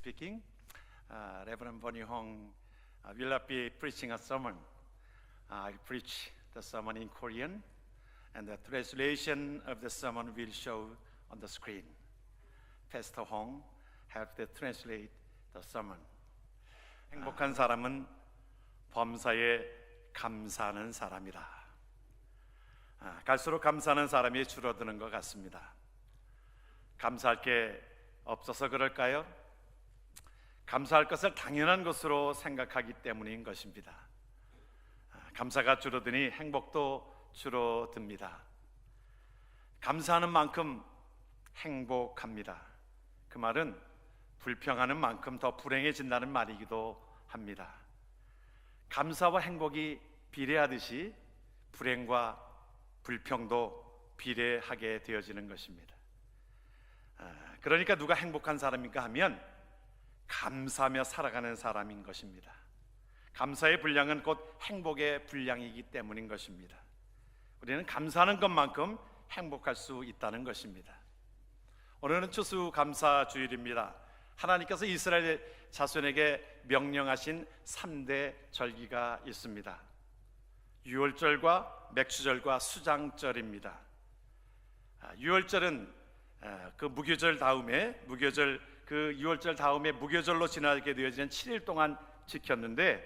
speaking. Reverend Bonnie Hong will not be preaching a sermon. I preach the sermon in Korean, and the translation of the sermon will show on the screen. Pastor Hong have to translate the sermon. 행복한 사람은 범사에 감사하는 사람이다. 갈수록 감사하는 사람이 줄어드는 것 같습니다. 감사할 게 없어서 그럴까요? 감사할 것을 당연한 것으로 생각하기 때문인 것입니다. 감사가 줄어드니 행복도 줄어듭니다. 감사하는 만큼 행복합니다. 그 말은 불평하는 만큼 더 불행해진다는 말이기도 합니다. 감사와 행복이 비례하듯이 불행과 불평도 비례하게 되어지는 것입니다. 그러니까 누가 행복한 사람인가 하면 감사하며 살아가는 사람인 것입니다. 감사의 분량은 곧 행복의 분량이기 때문인 것입니다. 우리는 감사하는 것만큼 행복할 수 있다는 것입니다. 오늘은 추수감사주일입니다. 하나님께서 이스라엘 자손에게 명령하신 3대 절기가 있습니다. 유월절과 맥주절과 수장절입니다. 유월절은 그 무교절 다음에 그 유월절 다음에 무교절로 지나게 되어지는 7일 동안 지켰는데,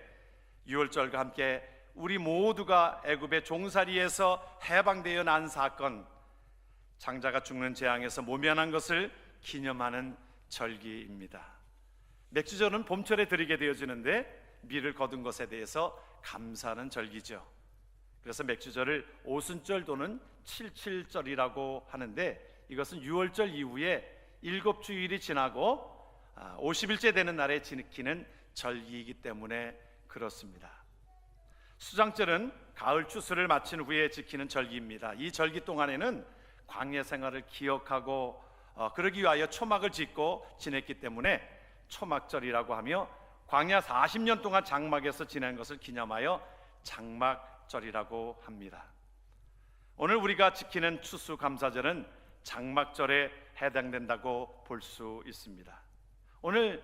유월절과 함께 우리 모두가 애굽의 종살이에서 해방되어 난 사건, 장자가 죽는 재앙에서 모면한 것을 기념하는 절기입니다. 맥주절은 봄철에 드리게 되어지는데 밀을 거둔 것에 대해서 감사하는 절기죠. 그래서 맥주절을 오순절 또는 칠칠절이라고 하는데, 이것은 유월절 이후에 7주일이 지나고 50일째 되는 날에 지키는 절기이기 때문에 그렇습니다. 수장절은 가을 추수를 마친 후에 지키는 절기입니다. 이 절기 동안에는 광야 생활을 기억하고 그러기 위하여 초막을 짓고 지냈기 때문에 초막절이라고 하며, 광야 40년 동안 장막에서 지낸 것을 기념하여 장막절이라고 합니다. 오늘 우리가 지키는 추수감사절은 장막절에 해당된다고 볼 수 있습니다. 오늘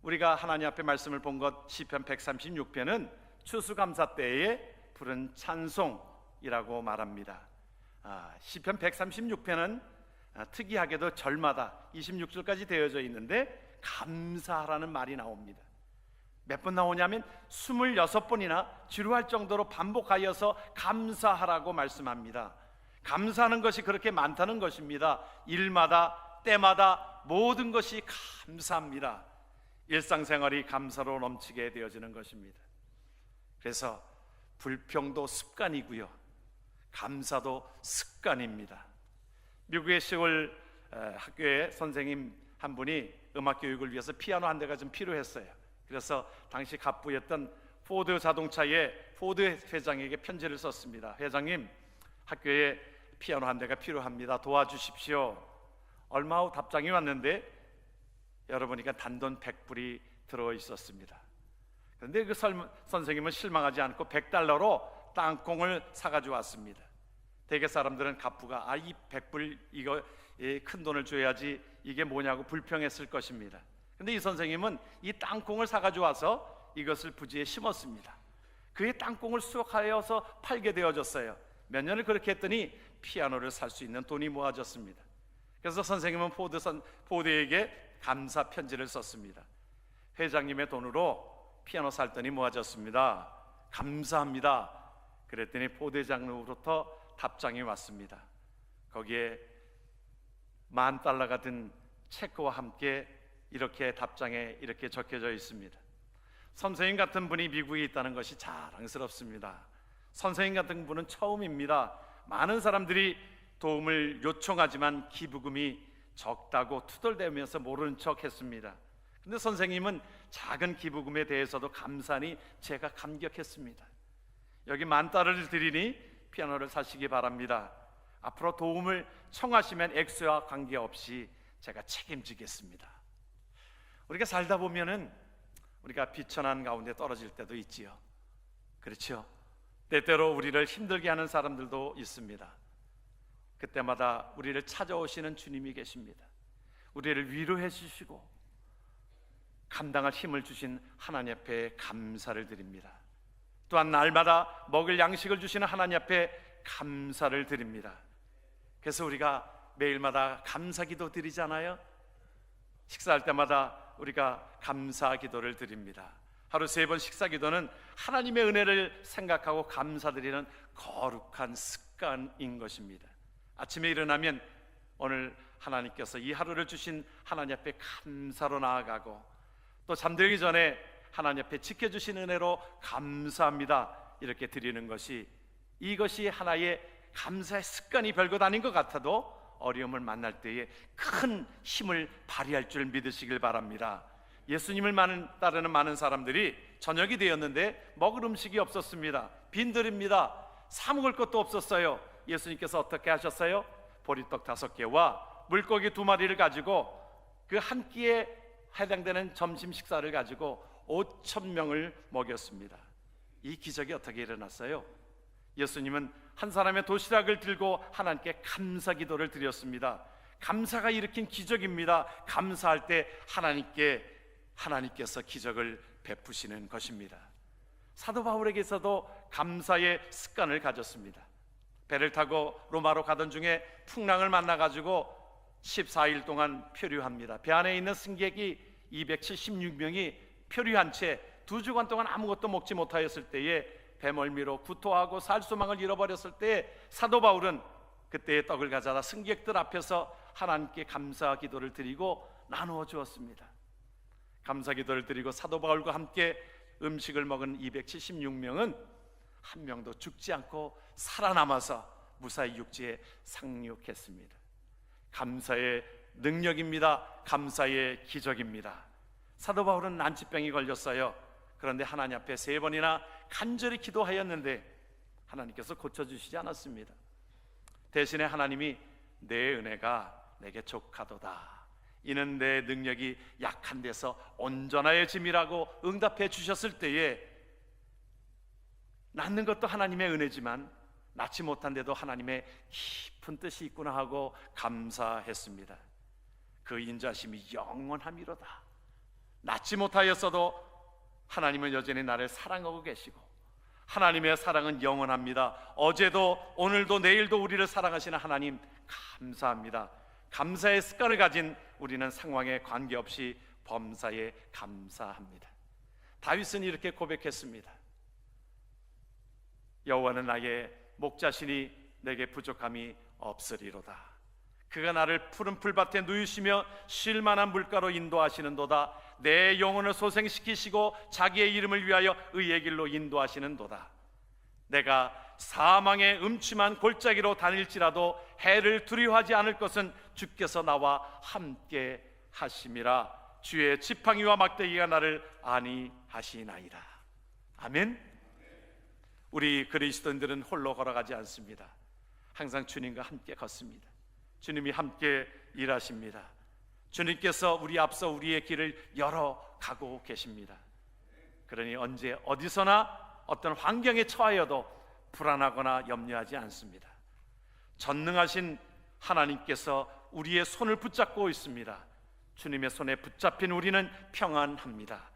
우리가 하나님 앞에 말씀을 본 것 시편 136편은 추수감사 때에 부른 찬송이라고 말합니다. 시편 136편은 특이하게도 절마다 26절까지 되어져 있는데 감사하라는 말이 나옵니다. 몇 번 나오냐면 26번이나 지루할 정도로 반복하여서 감사하라고 말씀합니다. 감사하는 것이 그렇게 많다는 것입니다. 일마다 때마다 모든 것이 감사합니다. 일상생활이 감사로 넘치게 되어지는 것입니다. 그래서 불평도 습관이고요, 감사도 습관입니다. 미국의 시골 학교에 선생님 한 분이 음악 교육을 위해서 피아노 한 대가 좀 필요했어요. 그래서 당시 갑부였던 포드 자동차의 포드 회장에게 편지를 썼습니다. 회장님, 학교에 피아노 한 대가 필요합니다. 도와주십시오. 얼마 후 답장이 왔는데 열어보니까 단돈 100불이 들어있었습니다. 그런데 그 선생님은 실망하지 않고 $100로 땅콩을 사가지고 왔습니다. 대개 사람들은 갑부가 이 100불 이거 큰 돈을 줘야지 이게 뭐냐고 불평했을 것입니다. 그런데 이 선생님은 이 땅콩을 사가지고 와서 이것을 부지에 심었습니다. 그의 땅콩을 수확하여서 팔게 되어졌어요. 몇 년을 그렇게 했더니 피아노를 살 수 있는 돈이 모아졌습니다. 그래서 선생님은 포드에게 감사 편지를 썼습니다. 회장님의 돈으로 피아노 살 돈이 모아졌습니다. 감사합니다. 그랬더니 포드 회장으로부터 답장이 왔습니다. 거기에 $10,000가 든 체크와 함께 이렇게 답장에 이렇게 적혀져 있습니다. 선생님 같은 분이 미국에 있다는 것이 자랑스럽습니다. 선생님 같은 분은 처음입니다. 많은 사람들이 도움을 요청하지만 기부금이 적다고 투덜대면서 모르는 척 했습니다. 근데 선생님은 작은 기부금에 대해서도 감사하니 제가 감격했습니다. 여기 $10,000을 드리니 피아노를 사시기 바랍니다. 앞으로 도움을 청하시면 액수와 관계없이 제가 책임지겠습니다. 우리가 살다 보면은 우리가 비천한 가운데 떨어질 때도 있지요. 그렇죠? 때때로 우리를 힘들게 하는 사람들도 있습니다. 그때마다 우리를 찾아오시는 주님이 계십니다. 우리를 위로해 주시고 감당할 힘을 주신 하나님 앞에 감사를 드립니다. 또한 날마다 먹을 양식을 주시는 하나님 앞에 감사를 드립니다. 그래서 우리가 매일마다 감사기도 드리잖아요. 식사할 때마다 우리가 감사 기도를 드립니다. 하루 3번 식사기도는 하나님의 은혜를 생각하고 감사드리는 거룩한 습관인 것입니다. 아침에 일어나면 오늘 하나님께서 이 하루를 주신 하나님 앞에 감사로 나아가고, 또 잠들기 전에 하나님 앞에 지켜주신 은혜로 감사합니다 이렇게 드리는 것이, 이것이 하나의 감사의 습관이 별것 아닌 것 같아도 어려움을 만날 때에 큰 힘을 발휘할 줄 믿으시길 바랍니다. 예수님을 따르는 많은 사람들이 저녁이 되었는데 먹을 음식이 없었습니다. 빈들입니다. 사 먹을 것도 없었어요. 예수님께서 어떻게 하셨어요? 보리떡 5개와 물고기 2마리를 가지고 그 한 끼에 해당되는 점심 식사를 가지고 5,000명을 먹였습니다. 이 기적이 어떻게 일어났어요? 예수님은 한 사람의 도시락을 들고 하나님께 감사 기도를 드렸습니다. 감사가 일으킨 기적입니다. 감사할 때 하나님께서 기적을 베푸시는 것입니다. 사도 바울에게서도 감사의 습관을 가졌습니다. 배를 타고 로마로 가던 중에 풍랑을 만나가지고 14일 동안 표류합니다. 배 안에 있는 승객이 276명이 표류한 채 2주간 동안 아무것도 먹지 못하였을 때에 배멀미로 구토하고 살수망을 잃어버렸을 때 사도 바울은 그때의 떡을 가져다 승객들 앞에서 하나님께 감사 기도를 드리고 나누어 주었습니다. 감사 기도를 드리고 사도 바울과 함께 음식을 먹은 276명은 한 명도 죽지 않고 살아남아서 무사히 육지에 상륙했습니다. 감사의 능력입니다. 감사의 기적입니다. 사도 바울은 난치병이 걸렸어요. 그런데 하나님 앞에 3번이나 간절히 기도하였는데 하나님께서 고쳐주시지 않았습니다. 대신에 하나님이 내 은혜가 내게 족하도다, 이는 내 능력이 약한 데서 온전하여짐이라고 응답해 주셨을 때에, 낫는 것도 하나님의 은혜지만 낫지 못한데도 하나님의 깊은 뜻이 있구나 하고 감사했습니다. 그 인자심이 영원함이로다. 낫지 못하였어도 하나님은 여전히 나를 사랑하고 계시고 하나님의 사랑은 영원합니다. 어제도 오늘도 내일도 우리를 사랑하시는 하나님 감사합니다. 감사의 습관을 가진 우리는 상황에 관계없이 범사에 감사합니다. 다윗은 이렇게 고백했습니다. 여호와는 나의 목자시니 내게 부족함이 없으리로다. 그가 나를 푸른 풀밭에 누이시며 쉴 만한 물가로 인도하시는도다. 내 영혼을 소생시키시고 자기의 이름을 위하여 의의 길로 인도하시는도다. 내가 사망의 음침한 골짜기로 다닐지라도 해를 두려워하지 않을 것은 주께서 나와 함께 하심이라. 주의 지팡이와 막대기가 나를 안위하시나이다. 아멘. 우리 그리스도인들은 홀로 걸어가지 않습니다. 항상 주님과 함께 걷습니다. 주님이 함께 일하십니다. 주님께서 우리 앞서 우리의 길을 열어가고 계십니다. 그러니 언제 어디서나 어떤 환경에 처하여도 불안하거나 염려하지 않습니다. 전능하신 하나님께서 우리의 손을 붙잡고 있습니다. 주님의 손에 붙잡힌 우리는 평안합니다.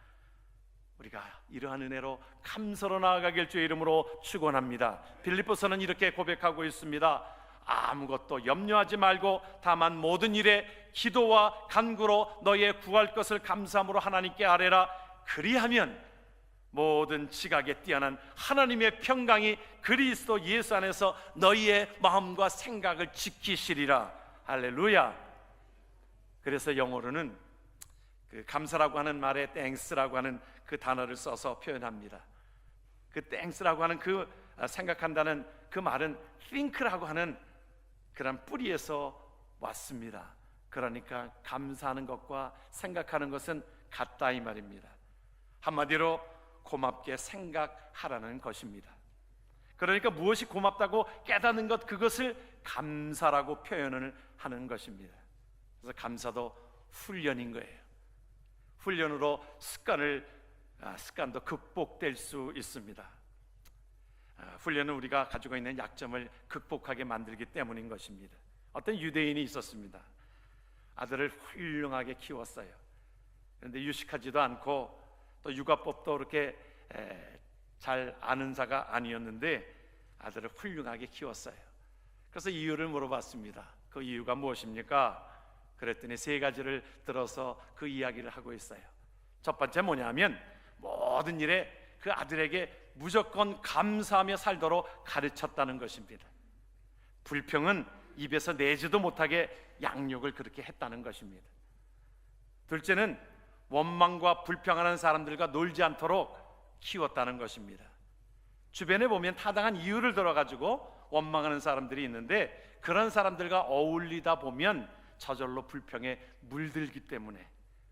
우리가 이러한 은혜로 감사로 나아가길 주의 이름으로 축원합니다. 빌립보서는 이렇게 고백하고 있습니다. 아무것도 염려하지 말고 다만 모든 일에 기도와 간구로 너희의 구할 것을 감사함으로 하나님께 아뢰라. 그리하면 모든 지각에 뛰어난 하나님의 평강이 그리스도 예수 안에서 너희의 마음과 생각을 지키시리라. 할렐루야. 그래서 영어로는 그 감사라고 하는 말에 땡스라고 하는 그 단어를 써서 표현합니다. 그 땡스라고 하는 그 생각한다는 그 말은 think라고 하는 그런 뿌리에서 왔습니다. 그러니까 감사하는 것과 생각하는 것은 같다 이 말입니다. 한마디로 고맙게 생각하라는 것입니다. 그러니까 무엇이 고맙다고 깨닫는 것, 그것을 감사라고 표현을 하는 것입니다. 그래서 감사도 훈련인 거예요. 훈련으로 습관도 극복될 수 있습니다. 훈련은 우리가 가지고 있는 약점을 극복하게 만들기 때문인 것입니다. 어떤 유대인이 있었습니다. 아들을 훌륭하게 키웠어요. 그런데 유식하지도 않고 또 육아법도 그렇게 잘 아는 자가 아니었는데 아들을 훌륭하게 키웠어요. 그래서 이유를 물어봤습니다. 그 이유가 무엇입니까? 그랬더니 세 가지를 들어서 그 이야기를 하고 있어요. 첫 번째 뭐냐면 모든 일에 그 아들에게 무조건 감사하며 살도록 가르쳤다는 것입니다. 불평은 입에서 내지도 못하게 양육을 그렇게 했다는 것입니다. 둘째는 원망과 불평하는 사람들과 놀지 않도록 키웠다는 것입니다. 주변에 보면 타당한 이유를 들어가지고 원망하는 사람들이 있는데 그런 사람들과 어울리다 보면 저절로 불평에 물들기 때문에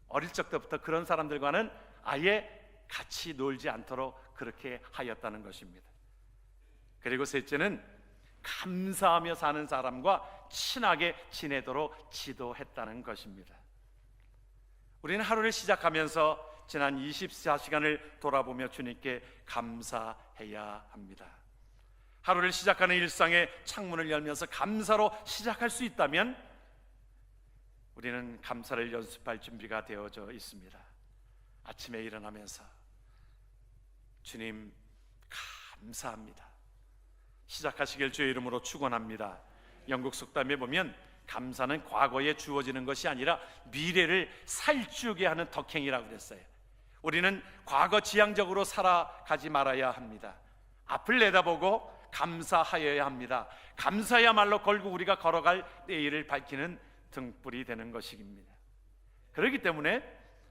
어릴 적부터 그런 사람들과는 아예 같이 놀지 않도록 그렇게 하였다는 것입니다. 그리고 셋째는 감사하며 사는 사람과 친하게 지내도록 지도했다는 것입니다. 우리는 하루를 시작하면서 지난 24시간을 돌아보며 주님께 감사해야 합니다. 하루를 시작하는 일상의 창문을 열면서 감사로 시작할 수 있다면 우리는 감사를 연습할 준비가 되어져 있습니다. 아침에 일어나면서 주님 감사합니다 시작하시길 주의 이름으로 축원합니다. 영국 속담에 보면 감사는 과거에 주어지는 것이 아니라 미래를 살찌우게 하는 덕행이라고 그랬어요. 우리는 과거 지향적으로 살아가지 말아야 합니다. 앞을 내다보고 감사하여야 합니다. 감사야말로 결국 우리가 걸어갈 내일을 밝히는 등불이 되는 것입니다. 그렇기 때문에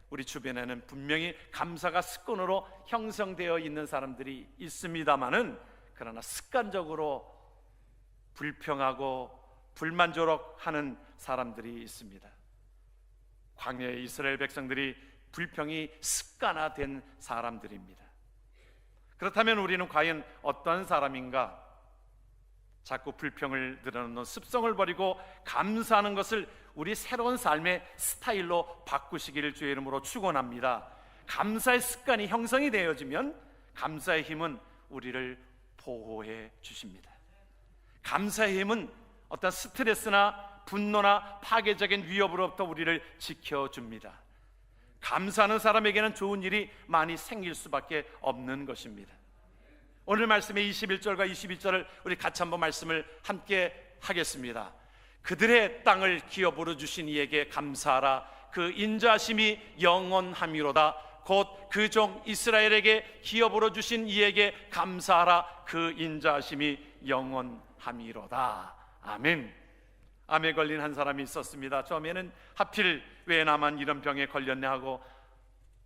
우리 주변에는 분명히 감사가 습관으로 형성되어 있는 사람들이 있습니다마는 그러나 습관적으로 불평하고 불만족하는 사람들이 있습니다. 광야의 이스라엘 백성들이 불평이 습관화된 사람들입니다. 그렇다면 우리는 과연 어떤 사람인가? 자꾸 불평을 드러내는 습성을 버리고 감사하는 것을 우리 새로운 삶의 스타일로 바꾸시기를 주의 이름으로 축원합니다. 감사의 습관이 형성이 되어지면 감사의 힘은 우리를 보호해 주십니다. 감사의 힘은 어떤 스트레스나 분노나 파괴적인 위협으로부터 우리를 지켜줍니다. 감사하는 사람에게는 좋은 일이 많이 생길 수밖에 없는 것입니다. 오늘 말씀의 21절과 22절을 우리 같이 한번 말씀을 함께 하겠습니다. 그들의 땅을 기업으로 주신 이에게 감사하라. 그 인자하심이 영원함이로다. 곧 그 종 이스라엘에게 기업으로 주신 이에게 감사하라. 그 인자하심이 영원함이로다. 아멘. 암에 걸린 한 사람이 있었습니다. 처음에는 하필 왜 나만 이런 병에 걸렸냐 하고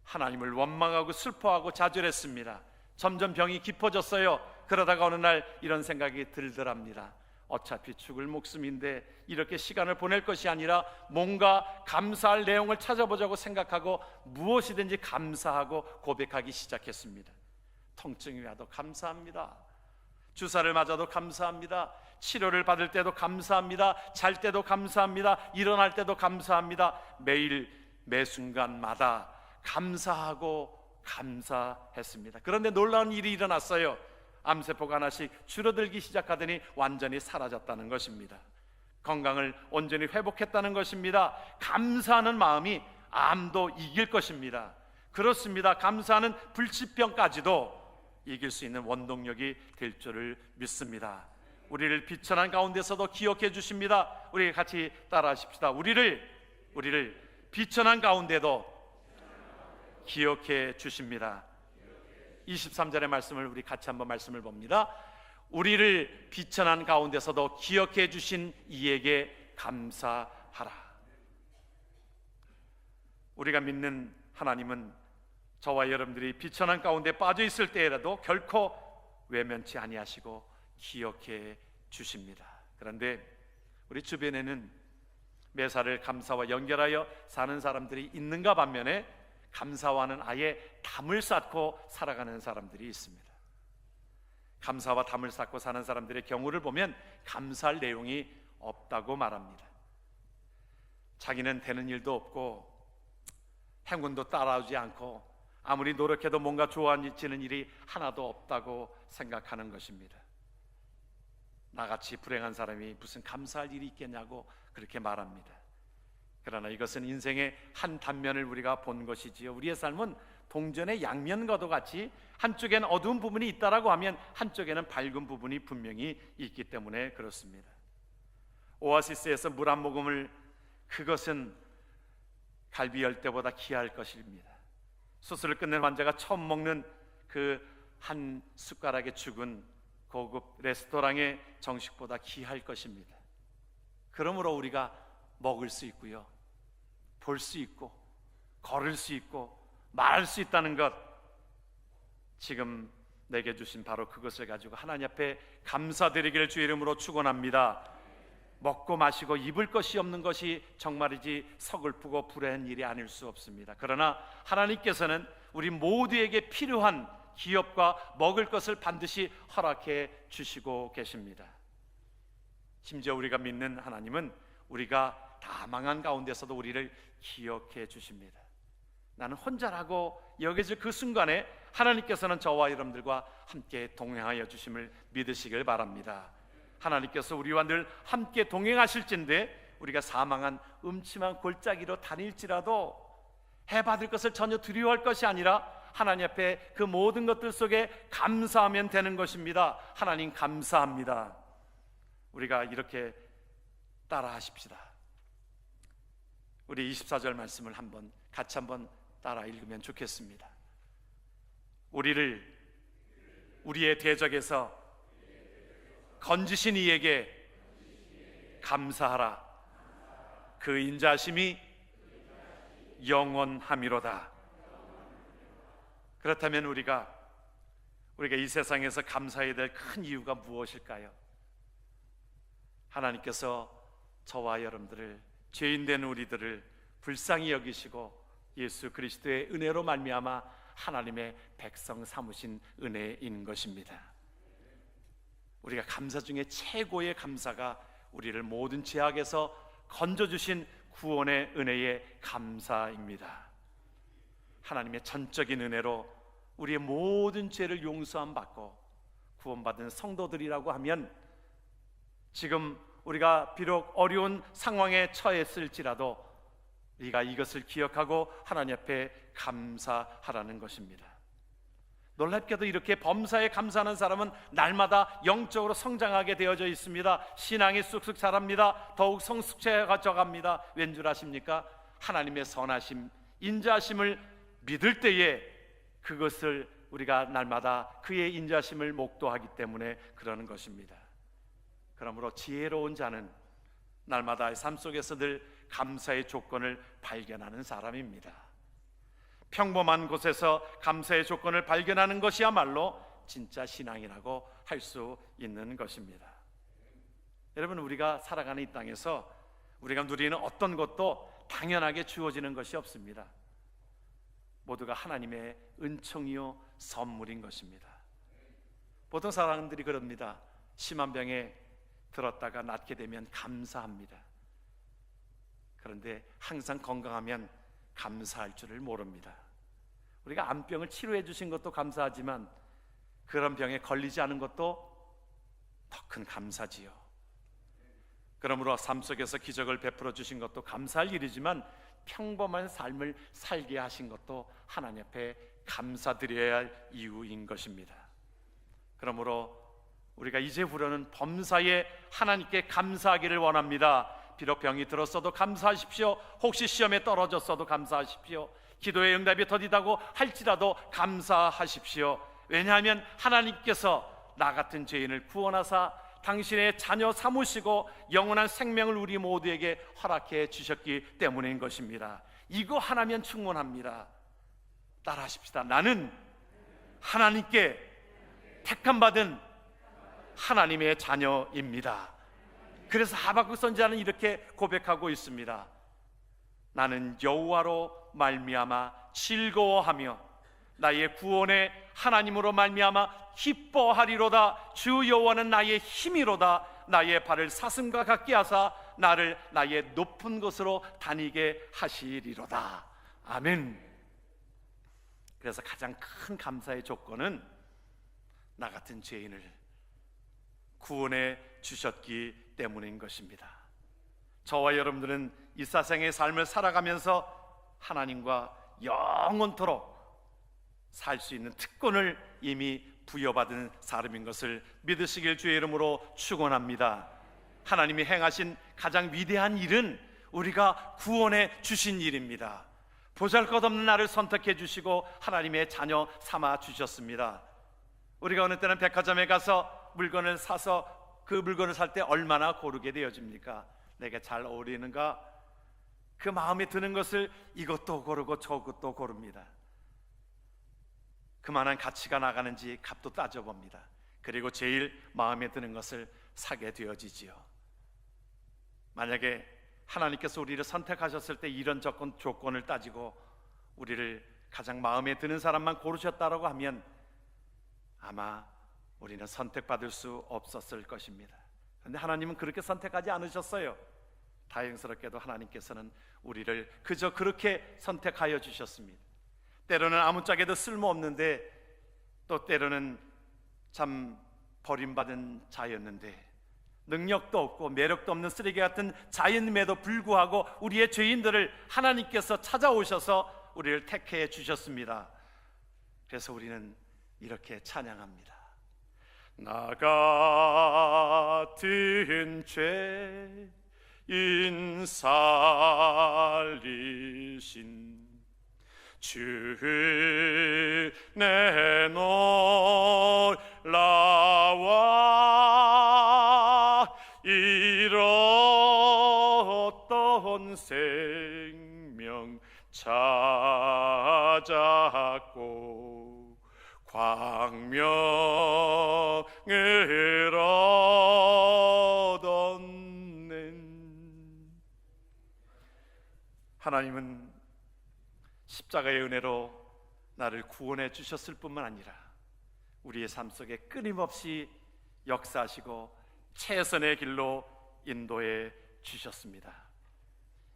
하나님을 원망하고 슬퍼하고 좌절했습니다. 점점 병이 깊어졌어요. 그러다가 어느 날 이런 생각이 들더랍니다. 어차피 죽을 목숨인데 이렇게 시간을 보낼 것이 아니라 뭔가 감사할 내용을 찾아보자고 생각하고 무엇이든지 감사하고 고백하기 시작했습니다. 통증이 와도 감사합니다. 주사를 맞아도 감사합니다. 치료를 받을 때도 감사합니다. 잘 때도 감사합니다. 일어날 때도 감사합니다. 매일 매 순간마다 감사하고 감사했습니다. 그런데 놀라운 일이 일어났어요. 암세포가 하나씩 줄어들기 시작하더니 완전히 사라졌다는 것입니다. 건강을 온전히 회복했다는 것입니다. 감사하는 마음이 암도 이길 것입니다. 그렇습니다. 감사하는 불치병까지도 이길 수 있는 원동력이 될 줄을 믿습니다. 우리를 비천한 가운데서도 기억해 주십니다. 우리 같이 따라하십시다. 우리를 비천한 가운데도 기억해 주십니다. 23절의 말씀을 우리 같이 한번 말씀을 봅니다. 우리를 비천한 가운데서도 기억해 주신 이에게 감사하라. 우리가 믿는 하나님은 저와 여러분들이 비천한 가운데 빠져 있을 때라도 결코 외면치 아니하시고 기억해 주십니다. 그런데 우리 주변에는 매사를 감사와 연결하여 사는 사람들이 있는가 반면에 감사와는 아예 담을 쌓고 살아가는 사람들이 있습니다. 감사와 담을 쌓고 사는 사람들의 경우를 보면 감사할 내용이 없다고 말합니다. 자기는 되는 일도 없고 행운도 따라오지 않고 아무리 노력해도 뭔가 좋아지는 일이 하나도 없다고 생각하는 것입니다. 나같이 불행한 사람이 무슨 감사할 일이 있겠냐고 그렇게 말합니다. 그러나 이것은 인생의 한 단면을 우리가 본 것이지요. 우리의 삶은 동전의 양면과도 같이 한쪽에는 어두운 부분이 있다라고 하면 한쪽에는 밝은 부분이 분명히 있기 때문에 그렇습니다. 오아시스에서 물 한 모금을, 그것은 갈비 열 때보다 귀할 것입니다. 수술을 끝낸 환자가 처음 먹는 그 한 숟가락의 죽은 고급 레스토랑의 정식보다 귀할 것입니다. 그러므로 우리가 먹을 수 있고요, 볼 수 있고, 걸을 수 있고, 말할 수 있다는 것, 지금 내게 주신 바로 그것을 가지고 하나님 앞에 감사드리기를 주의 이름으로 축원합니다. 먹고 마시고 입을 것이 없는 것이 정말이지 서글프고 불행한 일이 아닐 수 없습니다. 그러나 하나님께서는 우리 모두에게 필요한 기업과 먹을 것을 반드시 허락해 주시고 계십니다. 심지어 우리가 믿는 하나님은 우리가 다 망한 가운데서도 우리를 기억해 주십니다. 나는 혼자라고 여겨질 그 순간에 하나님께서는 저와 여러분들과 함께 동행하여 주심을 믿으시길 바랍니다. 하나님께서 우리와 늘 함께 동행하실진데 우리가 사망한 음침한 골짜기로 다닐지라도 해받을 것을 전혀 두려워할 것이 아니라 하나님 앞에 그 모든 것들 속에 감사하면 되는 것입니다. 하나님 감사합니다. 우리가 이렇게 따라 하십시다. 우리 24절 말씀을 같이 한번 따라 읽으면 좋겠습니다. 우리를 우리의 대적에서 건지신 이에게 감사하라. 그 인자하심이 영원함이로다. 그렇다면 우리가 이 세상에서 감사해야 될 큰 이유가 무엇일까요? 하나님께서 저와 여러분들을, 죄인된 우리들을 불쌍히 여기시고 예수 그리스도의 은혜로 말미암아 하나님의 백성 삼으신 은혜인 것입니다. 우리가 감사 중에 최고의 감사가 우리를 모든 죄악에서 건져주신 구원의 은혜의 감사입니다. 하나님의 전적인 은혜로 우리의 모든 죄를 용서함 받고 구원받은 성도들이라고 하면 지금 우리가 비록 어려운 상황에 처했을지라도 우리가 이것을 기억하고 하나님 앞에 감사하라는 것입니다. 놀랍게도 이렇게 범사에 감사하는 사람은 날마다 영적으로 성장하게 되어져 있습니다. 신앙이 쑥쑥 자랍니다. 더욱 성숙해져 갑니다. 왠 줄 아십니까? 하나님의 선하심, 인자하심을 믿을 때에 그것을 우리가 날마다 그의 인자심을 목도하기 때문에 그러는 것입니다. 그러므로 지혜로운 자는 날마다 삶 속에서 늘 감사의 조건을 발견하는 사람입니다. 평범한 곳에서 감사의 조건을 발견하는 것이야말로 진짜 신앙이라고 할 수 있는 것입니다. 여러분, 우리가 살아가는 이 땅에서 우리가 누리는 어떤 것도 당연하게 주어지는 것이 없습니다. 모두가 하나님의 은총이요 선물인 것입니다. 보통 사람들이 그럽니다. 심한 병에 들었다가 낫게 되면 감사합니다. 그런데 항상 건강하면 감사할 줄을 모릅니다. 우리가 암병을 치료해 주신 것도 감사하지만 그런 병에 걸리지 않은 것도 더 큰 감사지요. 그러므로 삶 속에서 기적을 베풀어 주신 것도 감사할 일이지만 평범한 삶을 살게 하신 것도 하나님 앞에 감사드려야 할 이유인 것입니다. 그러므로 우리가 이제부터는 범사에 하나님께 감사하기를 원합니다. 비록 병이 들었어도 감사하십시오. 혹시 시험에 떨어졌어도 감사하십시오. 기도의 응답이 더디다고 할지라도 감사하십시오. 왜냐하면 하나님께서 나 같은 죄인을 구원하사 당신의 자녀 삼으시고 영원한 생명을 우리 모두에게 허락해 주셨기 때문인 것입니다. 이거 하나면 충분합니다. 따라하십시다. 나는 하나님께 택함받은 하나님의 자녀입니다. 그래서 하박국 선지자는 이렇게 고백하고 있습니다. 나는 여호와로 말미암아 즐거워하며 나의 구원의 하나님으로 말미암아 기뻐하리로다. 주 여호와는 나의 힘이로다. 나의 발을 사슴과 같게 하사 나를 나의 높은 곳으로 다니게 하시리로다. 아멘. 그래서 가장 큰 감사의 조건은 나 같은 죄인을 구원해 주셨기 때문인 것입니다. 저와 여러분들은 이 세상의 삶을 살아가면서 하나님과 영원토록 살 수 있는 특권을 이미 부여받은 사람인 것을 믿으시길 주의 이름으로 축원합니다. 하나님이 행하신 가장 위대한 일은 우리가 구원해 주신 일입니다. 보잘것없는 나를 선택해 주시고 하나님의 자녀 삼아 주셨습니다. 우리가 어느 때는 백화점에 가서 물건을 사서 그 물건을 살 때 얼마나 고르게 되어집니까? 내게 잘 어울리는가? 그 마음에 드는 것을 이것도 고르고 저것도 고릅니다. 그만한 가치가 나가는지 값도 따져봅니다. 그리고 제일 마음에 드는 것을 사게 되어지지요. 만약에 하나님께서 우리를 선택하셨을 때 이런 조건을 따지고 우리를 가장 마음에 드는 사람만 고르셨다라고 하면 아마 우리는 선택받을 수 없었을 것입니다. 그런데 하나님은 그렇게 선택하지 않으셨어요. 다행스럽게도 하나님께서는 우리를 그저 그렇게 선택하여 주셨습니다. 때로는 아무짝에도 쓸모없는데 또 때로는 참 버림받은 자였는데 능력도 없고 매력도 없는 쓰레기 같은 자임에도 불구하고 우리의 죄인들을 하나님께서 찾아오셔서 우리를 택해 주셨습니다. 그래서 우리는 이렇게 찬양합니다. 나 같은 죄인 살리신 주 내 놀라와 잃었던 생명 찾았고 광명을 얻었네. 하나님은 십자가의 은혜로 나를 구원해 주셨을 뿐만 아니라 우리의 삶 속에 끊임없이 역사하시고 최선의 길로 인도해 주셨습니다.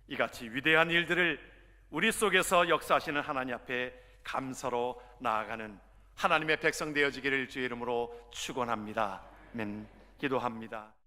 이같이 위대한 일들을 우리 속에서 역사하시는 하나님 앞에 감사로 나아가는 하나님의 백성 되어지기를 주의 이름으로 축원합니다. 아멘. 기도합니다.